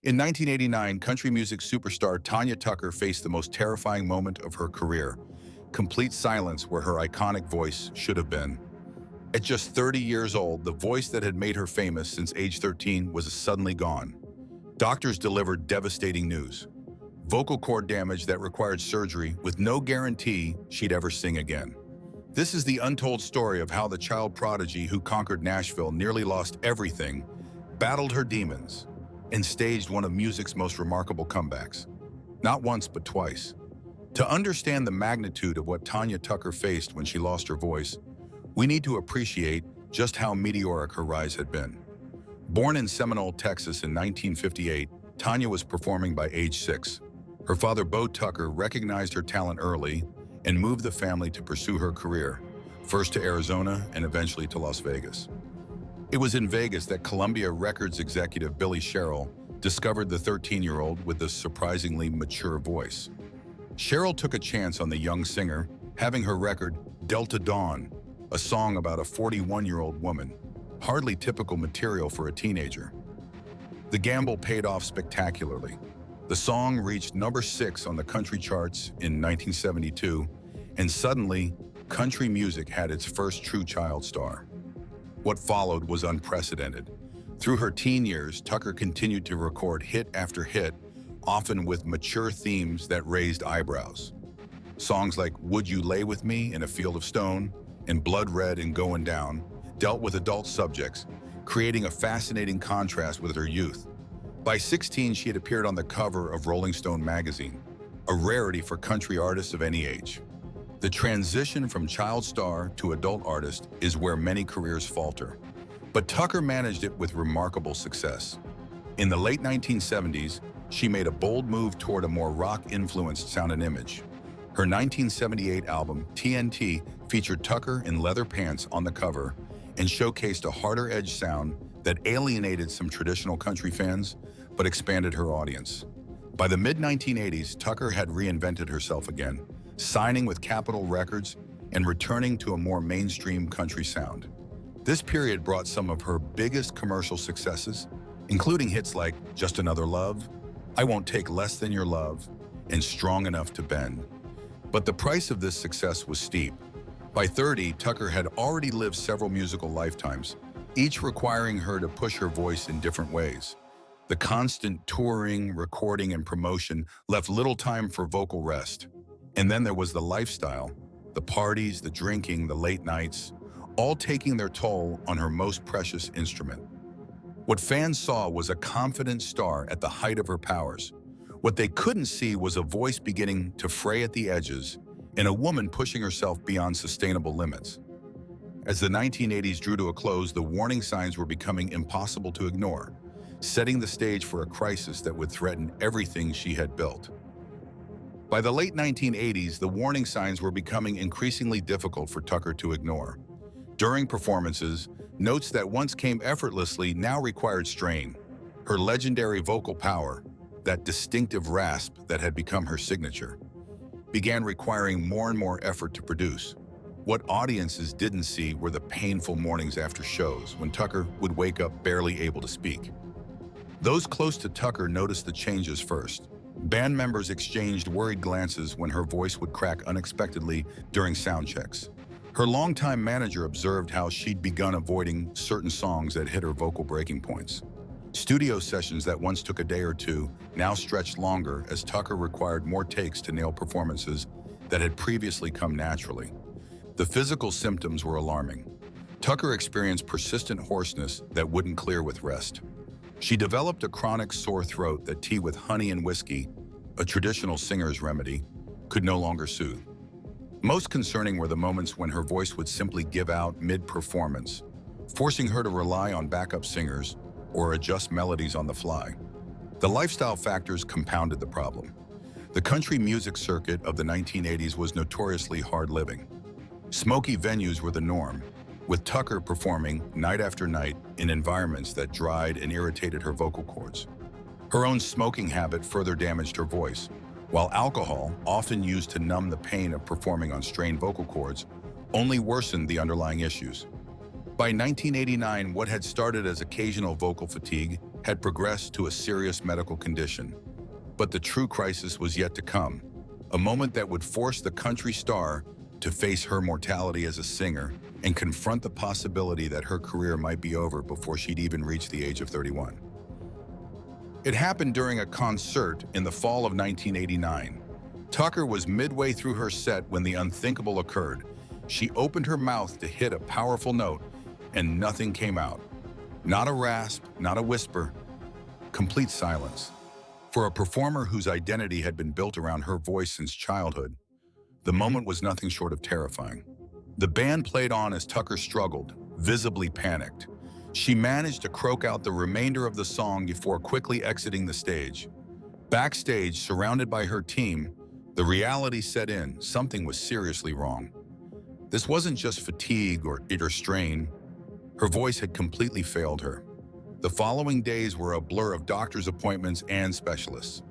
In 1989, country music superstar Tanya Tucker faced the most terrifying moment of her career, complete silence where her iconic voice should have been. At just 30 years old, the voice that had made her famous since age 13 was suddenly gone. Doctors delivered devastating news: vocal cord damage that required surgery with no guarantee she'd ever sing again. This is the untold story of how the child prodigy who conquered Nashville nearly lost everything, battled her demons, and staged one of music's most remarkable comebacks. Not once, but twice. To understand the magnitude of what Tanya Tucker faced when she lost her voice, we need to appreciate just how meteoric her rise had been. Born in Seminole, Texas in 1958, Tanya was performing by age 6. Her father, Bo Tucker, recognized her talent early and moved the family to pursue her career, first to Arizona and eventually to Las Vegas. It was in Vegas that Columbia Records executive Billy Sherrill discovered the 13-year-old with a surprisingly mature voice. Sherrill took a chance on the young singer, having her record Delta Dawn, a song about a 41-year-old woman, hardly typical material for a teenager. The gamble paid off spectacularly. The song reached number 6 on the country charts in 1972, and suddenly, country music had its first true child star. What followed was unprecedented. Through her teen years, Tucker continued to record hit after hit, often with mature themes that raised eyebrows. Songs like Would You Lay With Me in a Field of Stone and Blood Red and Going Down dealt with adult subjects, creating a fascinating contrast with her youth. By 16, she had appeared on the cover of Rolling Stone magazine, a rarity for country artists of any age. The transition from child star to adult artist is where many careers falter. But Tucker managed it with remarkable success. In the late 1970s, she made a bold move toward a more rock-influenced sound and image. Her 1978 album, TNT, featured Tucker in leather pants on the cover and showcased a harder-edged sound that alienated some traditional country fans, but expanded her audience. By the mid-1980s, Tucker had reinvented herself again, signing with Capitol Records and returning to a more mainstream country sound. This period brought some of her biggest commercial successes, including hits like Just Another Love, I Won't Take Less Than Your Love, and Strong Enough to Bend. But the price of this success was steep. By 30, Tucker had already lived several musical lifetimes, each requiring her to push her voice in different ways. The constant touring, recording, and promotion left little time for vocal rest. And then there was the lifestyle, the parties, the drinking, the late nights, all taking their toll on her most precious instrument. What fans saw was a confident star at the height of her powers. What they couldn't see was a voice beginning to fray at the edges and a woman pushing herself beyond sustainable limits. As the 1980s drew to a close, the warning signs were becoming impossible to ignore, setting the stage for a crisis that would threaten everything she had built. By the late 1980s, the warning signs were becoming increasingly difficult for Tucker to ignore. During performances, notes that once came effortlessly now required strain. Her legendary vocal power, that distinctive rasp that had become her signature, began requiring more and more effort to produce. What audiences didn't see were the painful mornings after shows when Tucker would wake up barely able to speak. Those close to Tucker noticed the changes first. Band members exchanged worried glances when her voice would crack unexpectedly during sound checks. Her longtime manager observed how she'd begun avoiding certain songs that hit her vocal breaking points. Studio sessions that once took a day or two now stretched longer as Tucker required more takes to nail performances that had previously come naturally. The physical symptoms were alarming. Tucker experienced persistent hoarseness that wouldn't clear with rest. She developed a chronic sore throat that tea with honey and whiskey, a traditional singer's remedy, could no longer soothe. Most concerning were the moments when her voice would simply give out mid-performance, forcing her to rely on backup singers or adjust melodies on the fly. The lifestyle factors compounded the problem. The country music circuit of the 1980s was notoriously hard living. Smoky venues were the norm, with Tucker performing night after night in environments that dried and irritated her vocal cords. Her own smoking habit further damaged her voice, while alcohol, often used to numb the pain of performing on strained vocal cords, only worsened the underlying issues. By 1989, what had started as occasional vocal fatigue had progressed to a serious medical condition. But the true crisis was yet to come, a moment that would force the country star to face her mortality as a singer and confront the possibility that her career might be over before she'd even reached the age of 31. It happened during a concert in the fall of 1989. Tucker was midway through her set when the unthinkable occurred. She opened her mouth to hit a powerful note, and nothing came out. Not a rasp, not a whisper, complete silence. For a performer whose identity had been built around her voice since childhood, the moment was nothing short of terrifying. The band played on as Tucker struggled, visibly panicked. She managed to croak out the remainder of the song before quickly exiting the stage. Backstage, surrounded by her team, the reality set in. Something was seriously wrong. This wasn't just fatigue or strain. Her voice had completely failed her. The following days were a blur of doctor's appointments and specialists.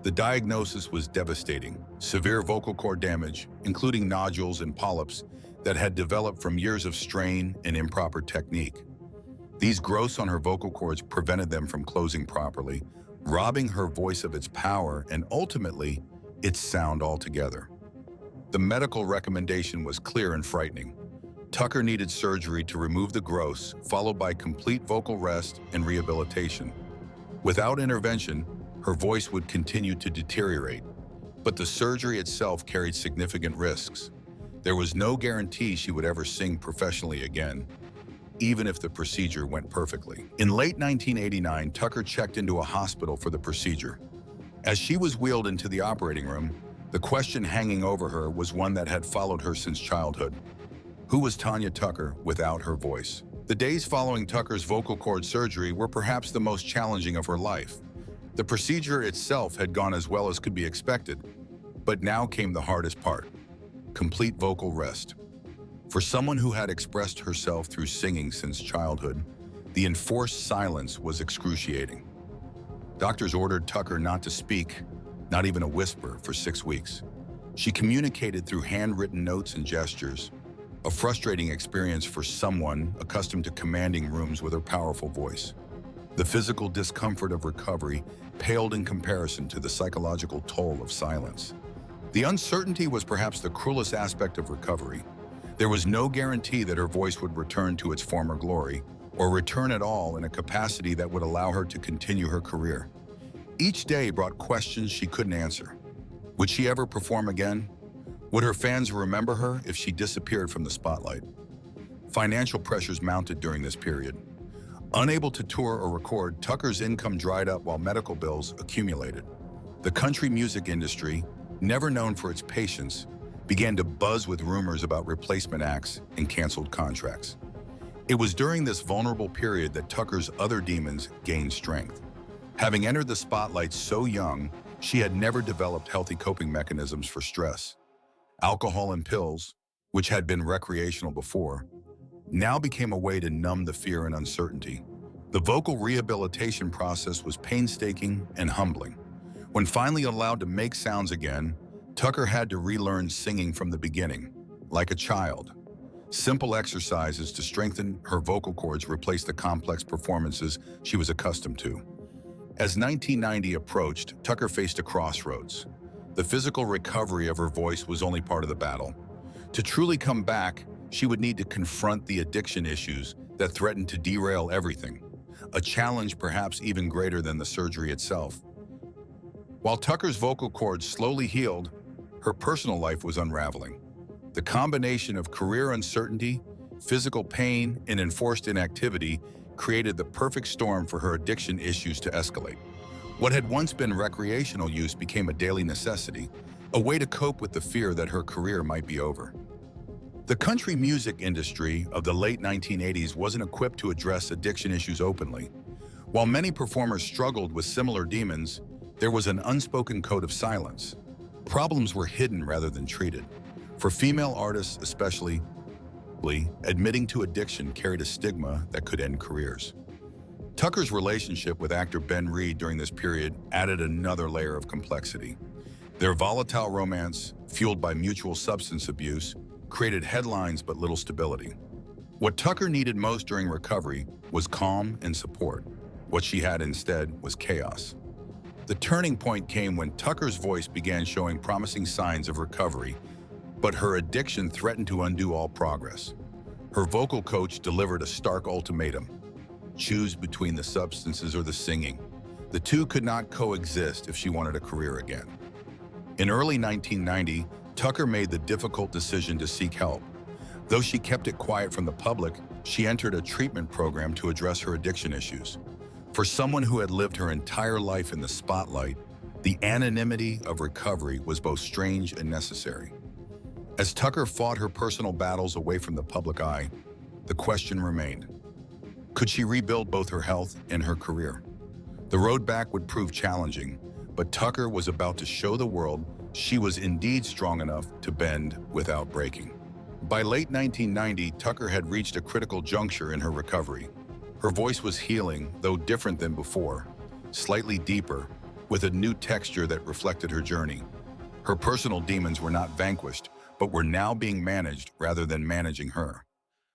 The diagnosis was devastating: severe vocal cord damage, including nodules and polyps that had developed from years of strain and improper technique. These growths on her vocal cords prevented them from closing properly, robbing her voice of its power and ultimately its sound altogether. The medical recommendation was clear and frightening. Tucker needed surgery to remove the growths, followed by complete vocal rest and rehabilitation. Without intervention, her voice would continue to deteriorate, but the surgery itself carried significant risks. There was no guarantee she would ever sing professionally again, even if the procedure went perfectly. In late 1989, Tucker checked into a hospital for the procedure. As she was wheeled into the operating room, the question hanging over her was one that had followed her since childhood. Who was Tanya Tucker without her voice? The days following Tucker's vocal cord surgery were perhaps the most challenging of her life. The procedure itself had gone as well as could be expected, but now came the hardest part: complete vocal rest. For someone who had expressed herself through singing since childhood, the enforced silence was excruciating. Doctors ordered Tucker not to speak, not even a whisper, for 6 weeks. She communicated through handwritten notes and gestures, a frustrating experience for someone accustomed to commanding rooms with her powerful voice. The physical discomfort of recovery paled in comparison to the psychological toll of silence. The uncertainty was perhaps the cruelest aspect of recovery. There was no guarantee that her voice would return to its former glory, or return at all in a capacity that would allow her to continue her career. Each day brought questions she couldn't answer. Would she ever perform again? Would her fans remember her if she disappeared from the spotlight? Financial pressures mounted during this period. Unable to tour or record, Tucker's income dried up while medical bills accumulated. The country music industry, never known for its patience, began to buzz with rumors about replacement acts and canceled contracts. It was during this vulnerable period that Tucker's other demons gained strength. Having entered the spotlight so young, she had never developed healthy coping mechanisms for stress. Alcohol and pills, which had been recreational before, now became a way to numb the fear and uncertainty. The vocal rehabilitation process was painstaking and humbling. When finally allowed to make sounds again, Tucker had to relearn singing from the beginning, like a child. Simple exercises to strengthen her vocal cords replaced the complex performances she was accustomed to. As 1990 approached, Tucker faced a crossroads. The physical recovery of her voice was only part of the battle. To truly come back, she would need to confront the addiction issues that threatened to derail everything, a challenge perhaps even greater than the surgery itself. While Tucker's vocal cords slowly healed, her personal life was unraveling. The combination of career uncertainty, physical pain, and enforced inactivity created the perfect storm for her addiction issues to escalate. What had once been recreational use became a daily necessity, a way to cope with the fear that her career might be over. The country music industry of the late 1980s wasn't equipped to address addiction issues openly. While many performers struggled with similar demons, there was an unspoken code of silence. Problems were hidden rather than treated. For female artists especially, admitting to addiction carried a stigma that could end careers. Tucker's relationship with actor Ben Reed during this period added another layer of complexity. Their volatile romance, fueled by mutual substance abuse, created headlines but little stability. What Tucker needed most during recovery was calm and support. What she had instead was chaos. The turning point came when Tucker's voice began showing promising signs of recovery, but her addiction threatened to undo all progress. Her vocal coach delivered a stark ultimatum: choose between the substances or the singing. The two could not coexist if she wanted a career again. In early 1990, Tucker made the difficult decision to seek help. Though she kept it quiet from the public, she entered a treatment program to address her addiction issues. For someone who had lived her entire life in the spotlight, the anonymity of recovery was both strange and necessary. As Tucker fought her personal battles away from the public eye, the question remained: could she rebuild both her health and her career? The road back would prove challenging, but Tucker was about to show the world she was indeed strong enough to bend without breaking. By late 1990, Tucker had reached a critical juncture in her recovery. Her voice was healing, though different than before, slightly deeper, with a new texture that reflected her journey. Her personal demons were not vanquished, but were now being managed rather than managing her.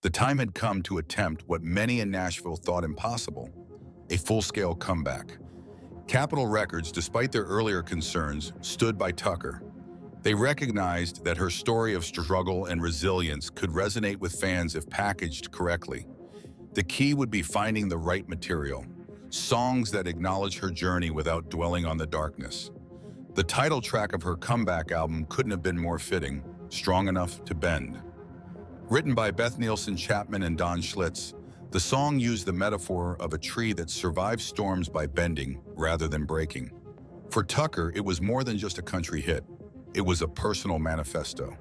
The time had come to attempt what many in Nashville thought impossible: a full-scale comeback. Capitol Records, despite their earlier concerns, stood by Tucker. They recognized that her story of struggle and resilience could resonate with fans if packaged correctly. The key would be finding the right material, songs that acknowledge her journey without dwelling on the darkness. The title track of her comeback album couldn't have been more fitting: Strong Enough to Bend. Written by Beth Nielsen Chapman and Don Schlitz, the song used the metaphor of a tree that survives storms by bending rather than breaking. For Tucker, it was more than just a country hit. It was a personal manifesto.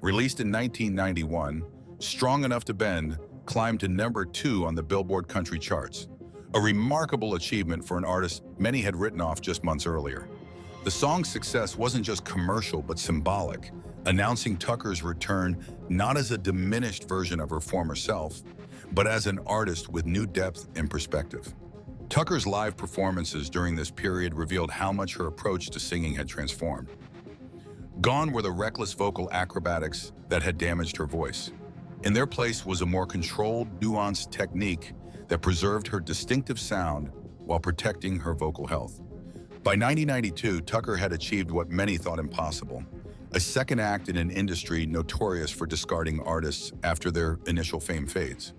Released in 1991, Strong Enough to Bend climbed to #2 on the Billboard country charts, a remarkable achievement for an artist many had written off just months earlier. The song's success wasn't just commercial but symbolic, announcing Tucker's return not as a diminished version of her former self, but as an artist with new depth and perspective. Tucker's live performances during this period revealed how much her approach to singing had transformed. Gone were the reckless vocal acrobatics that had damaged her voice. In their place was a more controlled, nuanced technique that preserved her distinctive sound while protecting her vocal health. By 1992, Tucker had achieved what many thought impossible: a second act in an industry notorious for discarding artists after their initial fame fades.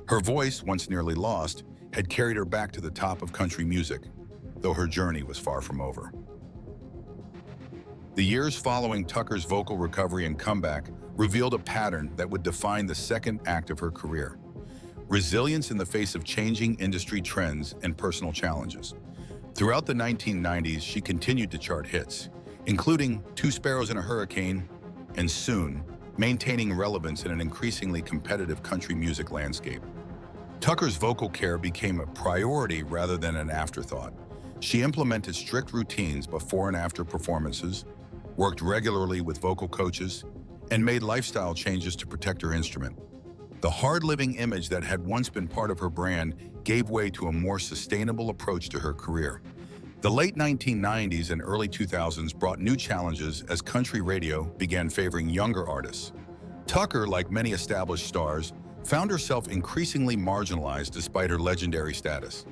Her voice, once nearly lost, had carried her back to the top of country music, though her journey was far from over. The years following Tucker's vocal recovery and comeback revealed a pattern that would define the second act of her career: resilience in the face of changing industry trends and personal challenges. Throughout the 1990s, she continued to chart hits, including Two Sparrows in a Hurricane and Soon, maintaining relevance in an increasingly competitive country music landscape. Tucker's vocal care became a priority rather than an afterthought. She implemented strict routines before and after performances, worked regularly with vocal coaches, and made lifestyle changes to protect her instrument. The hard-living image that had once been part of her brand gave way to a more sustainable approach to her career. The late 1990s and early 2000s brought new challenges as country radio began favoring younger artists. Tucker, like many established stars, found herself increasingly marginalized despite her legendary status.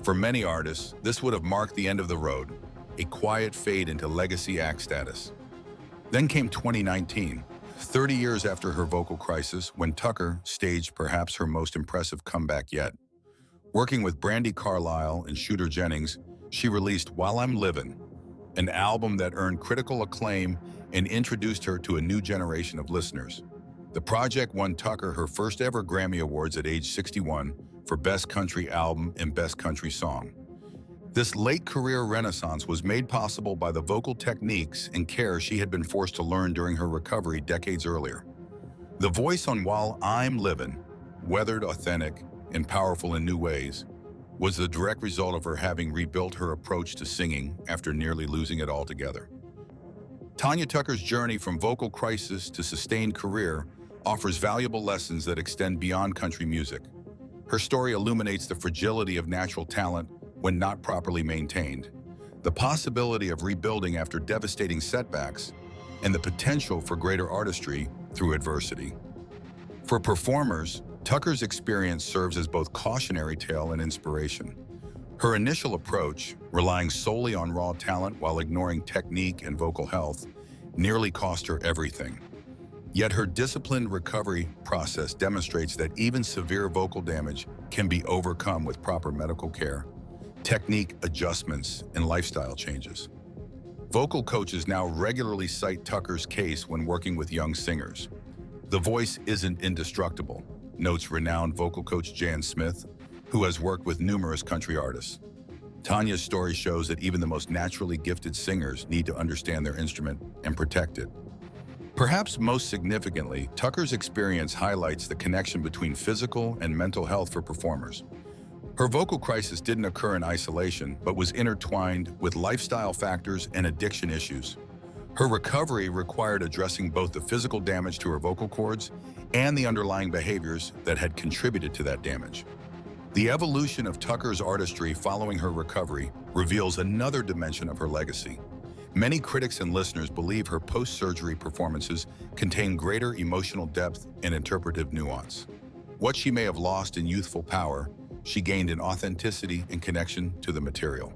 For many artists, this would have marked the end of the road, a quiet fade into legacy act status. Then came 2019, 30 years after her vocal crisis, when Tucker staged perhaps her most impressive comeback yet. Working with Brandi Carlile and Shooter Jennings, she released While I'm Livin', an album that earned critical acclaim and introduced her to a new generation of listeners. The project won Tucker her first ever Grammy Awards at age 61 for Best Country Album and Best Country Song. This late career renaissance was made possible by the vocal techniques and care she had been forced to learn during her recovery decades earlier. The voice on While I'm Livin', weathered, authentic, and powerful in new ways, was the direct result of her having rebuilt her approach to singing after nearly losing it altogether. Tanya Tucker's journey from vocal crisis to sustained career offers valuable lessons that extend beyond country music. Her story illuminates the fragility of natural talent when not properly maintained, the possibility of rebuilding after devastating setbacks, and the potential for greater artistry through adversity. For performers, Tucker's experience serves as both cautionary tale and inspiration. Her initial approach, relying solely on raw talent while ignoring technique and vocal health, nearly cost her everything. Yet her disciplined recovery process demonstrates that even severe vocal damage can be overcome with proper medical care, technique adjustments, and lifestyle changes. Vocal coaches now regularly cite Tucker's case when working with young singers. The voice isn't indestructible, notes renowned vocal coach Jan Smith, who has worked with numerous country artists. Tanya's story shows that even the most naturally gifted singers need to understand their instrument and protect it. Perhaps most significantly, Tucker's experience highlights the connection between physical and mental health for performers. Her vocal crisis didn't occur in isolation, but was intertwined with lifestyle factors and addiction issues. Her recovery required addressing both the physical damage to her vocal cords and the underlying behaviors that had contributed to that damage. The evolution of Tucker's artistry following her recovery reveals another dimension of her legacy. Many critics and listeners believe her post-surgery performances contain greater emotional depth and interpretive nuance. What she may have lost in youthful power, she gained in authenticity and connection to the material.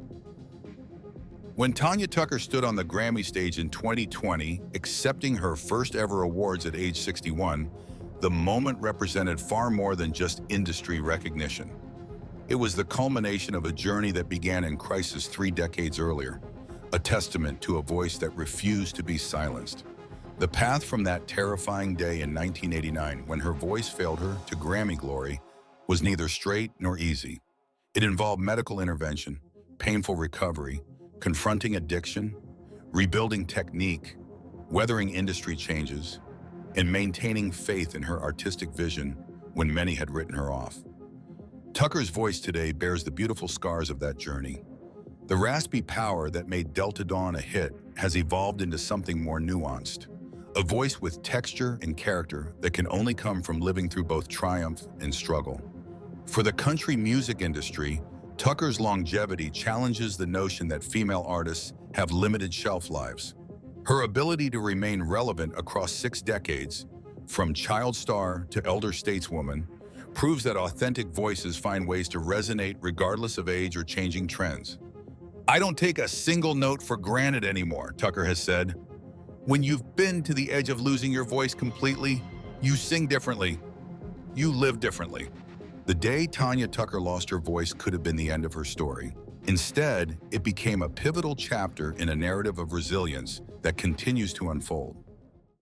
When Tanya Tucker stood on the Grammy stage in 2020, accepting her first ever awards at age 61, the moment represented far more than just industry recognition. It was the culmination of a journey that began in crisis 3 decades earlier, a testament to a voice that refused to be silenced. The path from that terrifying day in 1989, when her voice failed her, to Grammy glory was neither straight nor easy. It involved medical intervention, painful recovery, confronting addiction, rebuilding technique, weathering industry changes, and maintaining faith in her artistic vision when many had written her off. Tucker's voice today bears the beautiful scars of that journey. The raspy power that made Delta Dawn a hit has evolved into something more nuanced, a voice with texture and character that can only come from living through both triumph and struggle. For the country music industry, Tucker's longevity challenges the notion that female artists have limited shelf lives. Her ability to remain relevant across 6 decades, from child star to elder stateswoman, proves that authentic voices find ways to resonate regardless of age or changing trends. "I don't take a single note for granted anymore," Tucker has said. "When you've been to the edge of losing your voice completely, you sing differently. You live differently." The day Tanya Tucker lost her voice could have been the end of her story. Instead, it became a pivotal chapter in a narrative of resilience that continues to unfold.